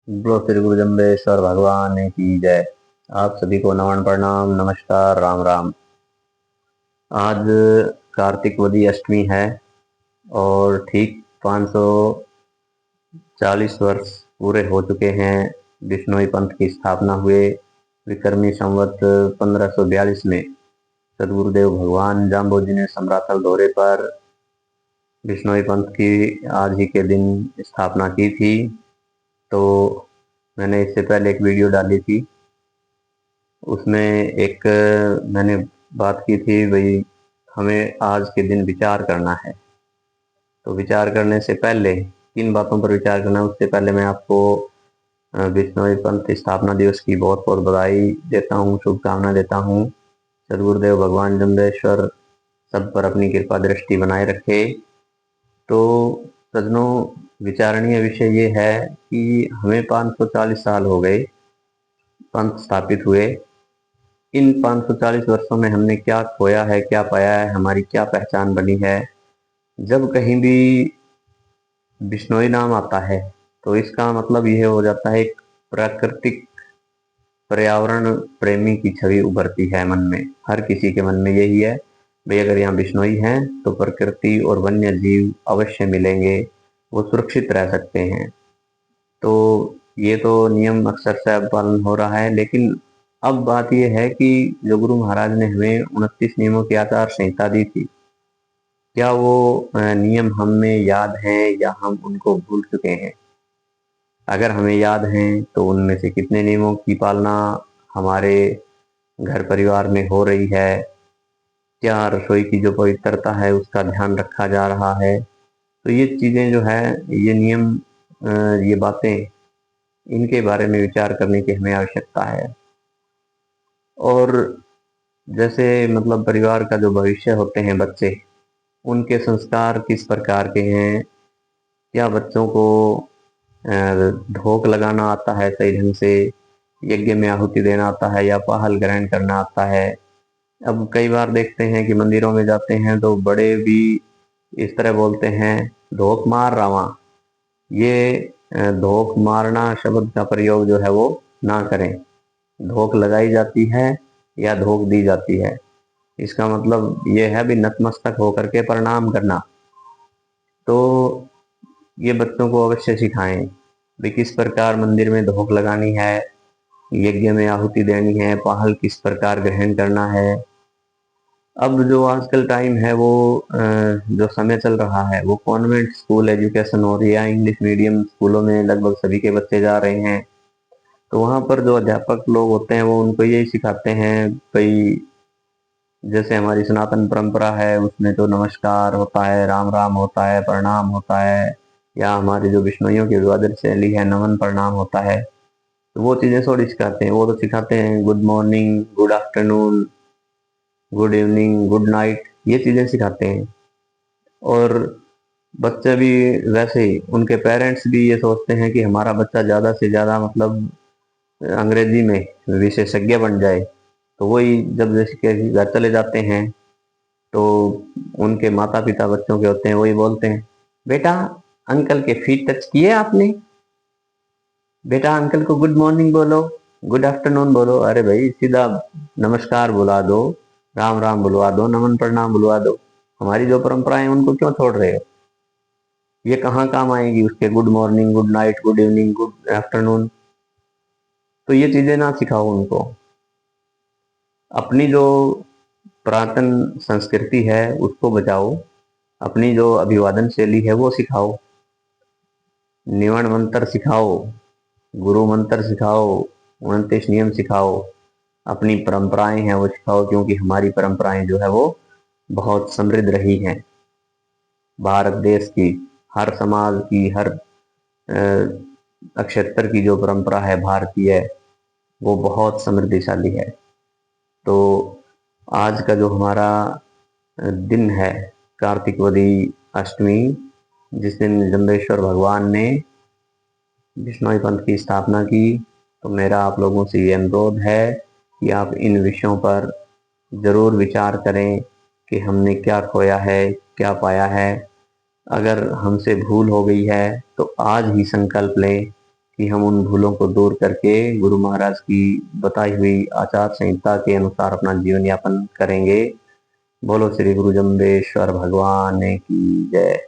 बोलो श्री गुरु जम्बेश्वर भगवान की जय। आप सभी को नमन प्रणाम नमस्कार राम राम। आज कार्तिक वदी अष्टमी है और ठीक 540 वर्ष पूरे हो चुके हैं बिश्नोई पंथ की स्थापना हुए। विक्रमी संवत 1542 में सदगुरुदेव भगवान जाम्बो जी ने समराथल दौरे पर बिश्नोई पंथ की आज ही के दिन स्थापना की थी। तो मैंने इससे पहले एक वीडियो डाली थी, उसमें एक मैंने बात की थी भाई हमें आज के दिन विचार करना है। तो विचार करने से पहले किन बातों पर विचार करना है, उससे पहले मैं आपको बिश्नोई पंथ स्थापना दिवस की बहुत बहुत बधाई देता हूँ, शुभकामना देता हूँ। सदगुरुदेव भगवान जम्बेश्वर सब पर अपनी कृपा दृष्टि बनाए रखे। तो सज्जनों, विचारणीय विषय ये है कि हमें 540 साल हो गए पंथ स्थापित हुए। इन 540 वर्षों में हमने क्या खोया है, क्या पाया है, हमारी क्या पहचान बनी है। जब कहीं भी बिश्नोई नाम आता है तो इसका मतलब यह हो जाता है एक प्राकृतिक पर्यावरण प्रेमी की छवि उभरती है मन में। हर किसी के मन में यही है भाई अगर यहाँ बिश्नोई हैं तो प्रकृति और वन्य जीव अवश्य मिलेंगे, वो सुरक्षित रह सकते हैं। तो ये तो नियम अक्सर से अब पालन हो रहा है, लेकिन अब बात यह है कि जो गुरु महाराज ने हमें 29 नियमों की आचार संहिता दी थी, क्या वो नियम हमें याद हैं या हम उनको भूल चुके हैं। अगर हमें याद हैं तो उनमें से कितने नियमों की पालना हमारे घर परिवार में हो रही है, क्या रसोई की जो पवित्रता है उसका ध्यान रखा जा रहा है। तो ये चीज़ें जो है, ये नियम, ये बातें, इनके बारे में विचार करने की हमें आवश्यकता है। और जैसे मतलब परिवार का जो भविष्य होते हैं बच्चे, उनके संस्कार किस प्रकार के हैं, क्या बच्चों को ढोक लगाना आता है सही ढंग से, यज्ञ में आहुति देना आता है या पाहल ग्रहण करना आता है। अब कई बार देखते हैं कि मंदिरों में जाते हैं तो बड़े भी इस तरह बोलते हैं, ढोक मार रावा। ये धोख मारना शब्द का प्रयोग जो है वो ना करें। धोख लगाई जाती है या धोख दी जाती है, इसका मतलब ये है भी नतमस्तक होकर के प्रणाम करना। तो ये बच्चों को अवश्य सिखाएं भी किस प्रकार मंदिर में धोख लगानी है, यज्ञ में आहुति देनी है, पाहल किस प्रकार ग्रहण करना है। अब जो आजकल टाइम है वो जो समय चल रहा है वो कॉन्वेंट स्कूल एजुकेशन हो रही है, इंग्लिश मीडियम स्कूलों में लगभग सभी के बच्चे जा रहे हैं। तो वहाँ पर जो अध्यापक लोग होते हैं वो उनको यही सिखाते हैं भाई जैसे हमारी सनातन परंपरा है उसमें तो नमस्कार होता है, राम राम होता है, प्रणाम होता है, या हमारी जो बिश्नोइयों की विवादित शैली है नमन प्रणाम होता है। तो वो चीज़ें थोड़ी सिखाते हैं, वो तो सिखाते हैं good morning, good afternoon, good evening, good night, ये चीज़ें सिखाते हैं। और बच्चे भी वैसे ही, उनके पेरेंट्स भी ये सोचते हैं कि हमारा बच्चा ज़्यादा से ज़्यादा मतलब अंग्रेजी में विशेषज्ञ बन जाए। तो वही जब जैसे कि घर चले जाते हैं तो उनके माता पिता बच्चों के होते हैं, वही बोलते हैं, बेटा अंकल के फीट टच किए आपने, बेटा अंकल को गुड मॉर्निंग बोलो, गुड आफ्टरनून बोलो। अरे भाई सीधा नमस्कार बुला दो, राम राम बुलवा दो, नमन प्रणाम बुलवा दो। हमारी जो परंपराएं उनको क्यों छोड़ रहे हो। ये कहाँ काम आएगी उसके good morning, good night, good evening, good afternoon. तो ये चीजें ना सिखाओ उनको। अपनी जो पुरातन संस्कृति है उसको बचाओ, अपनी जो अभिवादन शैली है वो सिखाओ, निवण मंत्र सिखाओ, गुरु मंत्र सिखाओ, 29 नियम सिखाओ, अपनी परंपराएं हैं वो सिखाओ, क्योंकि हमारी परंपराएं जो है वो बहुत समृद्ध रही हैं। भारत देश की हर समाज की, हर अक्षेत्र की जो परंपरा है भारतीय, वो बहुत समृद्धिशाली है। तो आज का जो हमारा दिन है कार्तिक वदी अष्टमी, जिस दिन जम्बेश्वर भगवान ने बिश्नोई पंथ की स्थापना की, तो मेरा आप लोगों से ये अनुरोध है कि आप इन विषयों पर जरूर विचार करें कि हमने क्या खोया है, क्या पाया है। अगर हमसे भूल हो गई है तो आज ही संकल्प लें कि हम उन भूलों को दूर करके गुरु महाराज की बताई हुई आचार संहिता के अनुसार अपना जीवन यापन करेंगे। बोलो श्री गुरु जम्बेश्वर भगवान की जय।